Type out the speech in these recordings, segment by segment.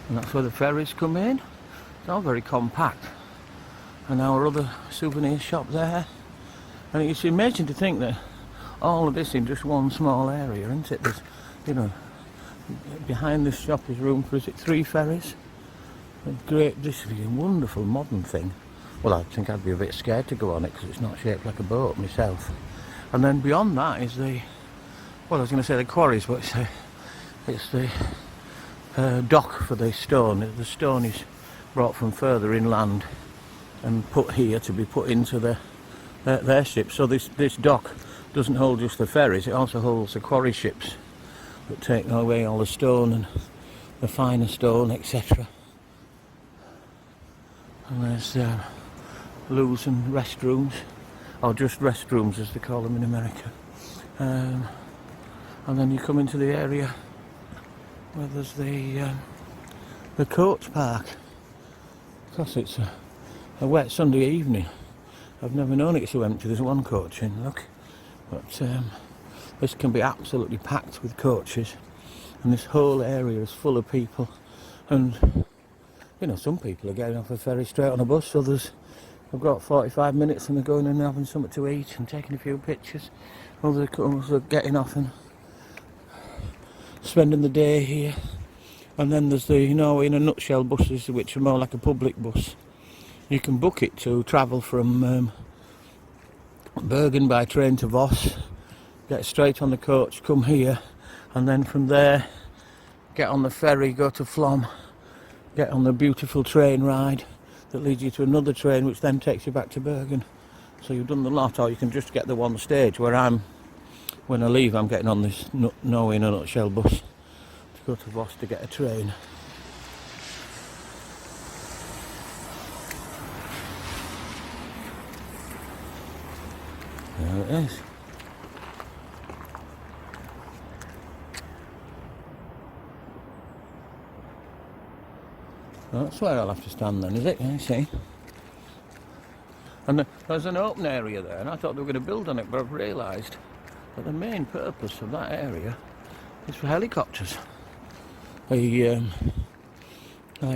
And that's where the ferries come in. It's all very compact. And our other souvenir shop there. And it's amazing to think that all of this in just one small area, isn't it? There's, you know, behind this shop is room for, is it 3 ferries? Great, this is a wonderful modern thing. Well, I think I'd be a bit scared to go on it because it's not shaped like a boat myself. And then beyond that is the, well, I was going to say the quarries, but it's the dock for the stone. The stone is brought from further inland and put here to be put into their ships. So this dock doesn't hold just the ferries, it also holds the quarry ships that take away all the stone and the finer stone, etc. And there's loos and restrooms, or just restrooms as they call them in America. And then you come into the area where there's the Quartz Park. Because it's a wet Sunday evening, I've never known it so empty. There's one coach in, look. But this can be absolutely packed with coaches, and this whole area is full of people. And you know, some people are getting off a ferry straight on a bus, others have got 45 minutes and they're going in and having something to eat and taking a few pictures. Others are getting off and spending the day here. And then there's the Norway in a nutshell buses, which are more like a public bus. You can book it to travel from Bergen by train to Voss, get straight on the coach, come here, and then from there get on the ferry, go to Flom, get on the beautiful train ride that leads you to another train which then takes you back to Bergen. So you've done the lot, or you can just get the one stage where when I leave I'm getting on this Norway in a nutshell bus to go to Voss to get a train. There it is. That's where I'll have to stand then, is it? You see? And there's an open area there, and I thought they were going to build on it, but I've realised that the main purpose of that area is for helicopters. Like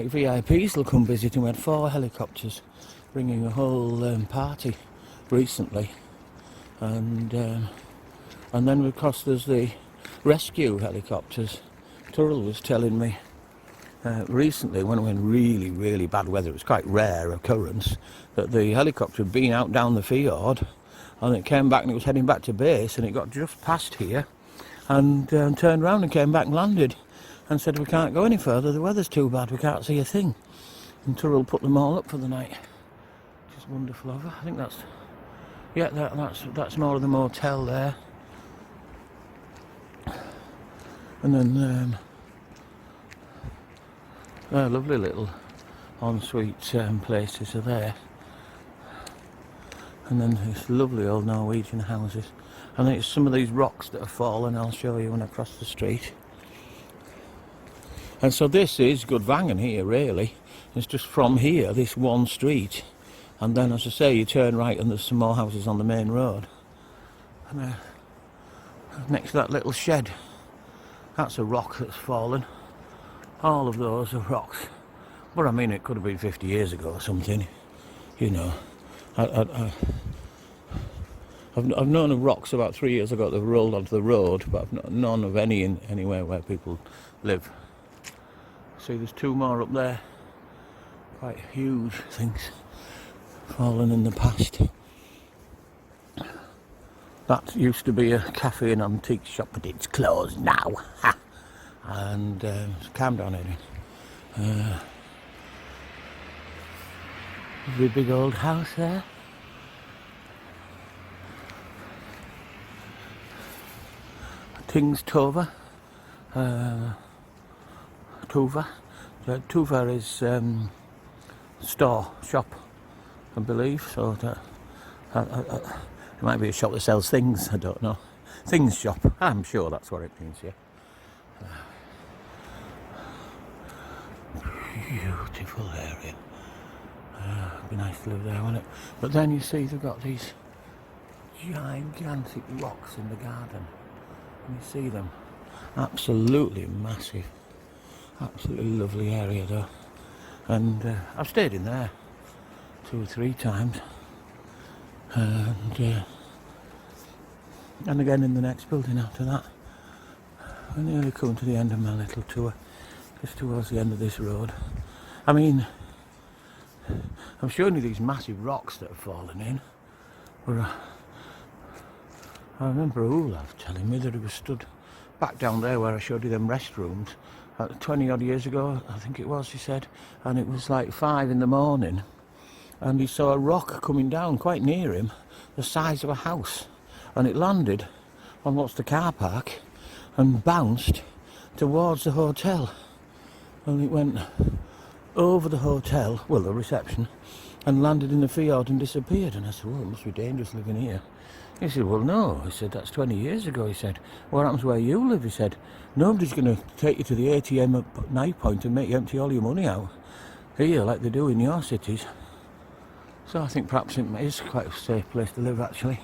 VIPs will come visit, and we had 4 helicopters bringing a whole party recently. And then of course there's the rescue helicopters. Turrell was telling me recently, when it went really, really bad weather, it was quite rare occurrence, that the helicopter had been out down the fjord and it came back and it was heading back to base, and it got just past here and turned around and came back and landed and said, we can't go any further, the weather's too bad, we can't see a thing. And Turrell put them all up for the night. Just wonderful of her. I think that's, yeah, that's more of the motel there. And then lovely little ensuite places are there. And then there's lovely old Norwegian houses. And then it's some of these rocks that have fallen, I'll show you when I cross the street. And so this is Gudvangen here, really. It's just from here, this one street. And then, as I say, you turn right and there's some more houses on the main road. And next to that little shed, that's a rock that's fallen. All of those are rocks. But I mean, it could have been 50 years ago or something, you know. I've known of rocks about 3 years ago that have rolled onto the road, but I've none of any anywhere where people live. See, there's 2 more up there. Quite huge things fallen in the past. That used to be a cafe and antique shop, but it's closed now. Ha! And calm down, Adrian. The big old house there. Things Tova. Tuva. Tuva is shop, I believe. So it might be a shop that sells things. I don't know. Things shop. I'm sure that's what it means. Yeah. Beautiful area. It'd be nice to live there, wouldn't it? But then you see they've got these gigantic rocks in the garden. And you see them. Absolutely massive. Absolutely lovely area though. And I've stayed in there 2 or 3 times. And again in the next building after that. We're nearly coming to the end of my little tour. Just towards the end of this road. I mean, I'm showing you these massive rocks that have fallen in. But I remember Olaf telling me that he was stood back down there where I showed you them restrooms 20 odd years ago, I think it was, he said, and it was like 5 in the morning, and he saw a rock coming down quite near him, the size of a house, and it landed on what's the car park and bounced towards the hotel, and it went over the hotel, well, the reception, and landed in the fjord and disappeared. And I said, well, it must be dangerous living here. He said, well, no. He said, that's 20 years ago. He said, what happens where you live? He said, nobody's going to take you to the ATM at night point and make you empty all your money out here like they do in your cities. So I think perhaps it is quite a safe place to live, actually.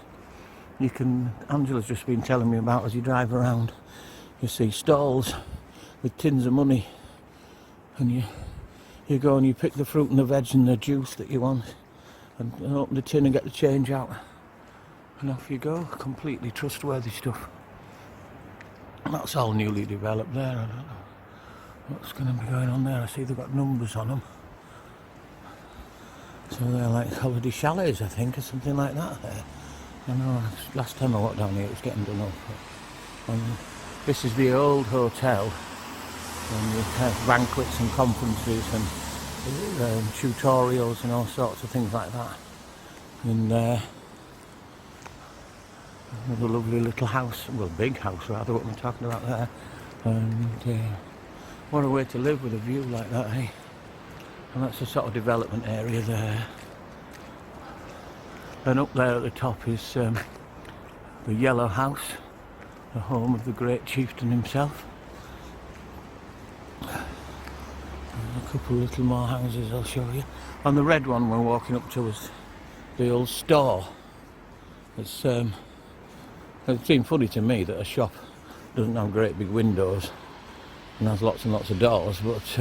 You can, Angela's just been telling me about, as you drive around, you see stalls with tins of money, and you go and you pick the fruit and the veg and the juice that you want, and open the tin and get the change out. And off you go, completely trustworthy stuff. And that's all newly developed there. I don't know what's going to be going on there. I see they've got numbers on them. So they're like holiday chalets, I think, or something like that there. I know, last time I walked down here it was getting done up. And this is the old hotel, and you have banquets and conferences and tutorials and all sorts of things like that. And another lovely little house, well, big house rather, what I'm talking about there. And what a way to live with a view like that, eh? And that's the sort of development area there. And up there at the top is the Yellow House, the home of the great chieftain himself. And a couple of little more houses I'll show you. And the red one we're walking up to is the old store. It's seemed funny to me that a shop doesn't have great big windows and has lots and lots of doors, but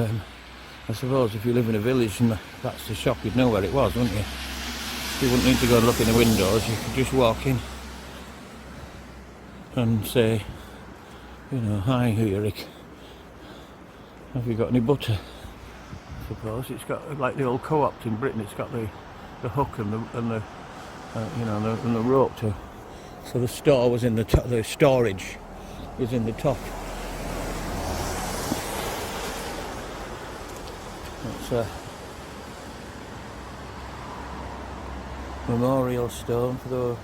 I suppose if you live in a village and that's the shop, you'd know where it was, wouldn't you? You wouldn't need to go and look in the windows, you could just walk in and say, you know, hi Ulrich, have you got any butter? I suppose it's got like the old co-ops in Britain, it's got the hook and the you know, and the rope to. So the store was in the top, the storage was in the top. It's a memorial stone for the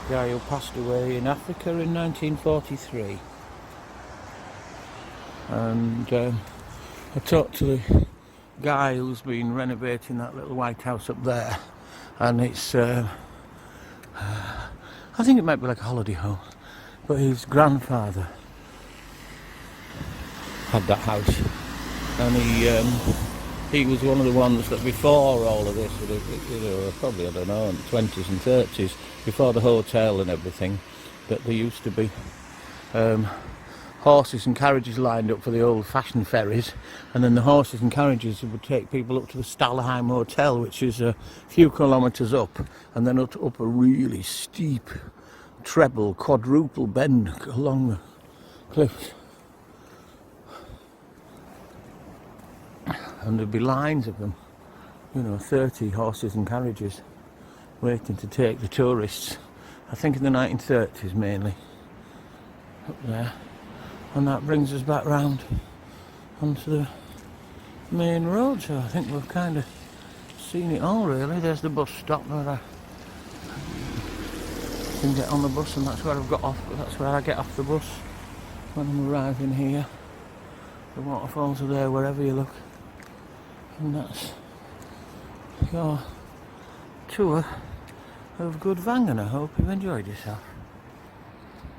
guy who passed away in Africa in 1943. And I talked to the guy who's been renovating that little white house up there, and it's I think it might be like a holiday home, but his grandfather had that house, and he was one of the ones that before all of this, you know, probably, I don't know, in the 20s and 30s, before the hotel and everything, that there used to be horses and carriages lined up for the old-fashioned ferries, and then the horses and carriages would take people up to the Stalheim Hotel, which is a few kilometres up, and then up a really steep treble, quadruple bend along the cliffs. And there'd be lines of them, you know, 30 horses and carriages waiting to take the tourists. I think in the 1930s mainly, up there. And that brings us back round onto the main road, so I think we've kind of seen it all really. There's the bus stop where I can get on the bus, and that's where I've got off, that's where I get off the bus when I'm arriving here. The waterfalls are there wherever you look. And that's your tour of Gudvangen. I hope you've enjoyed yourself.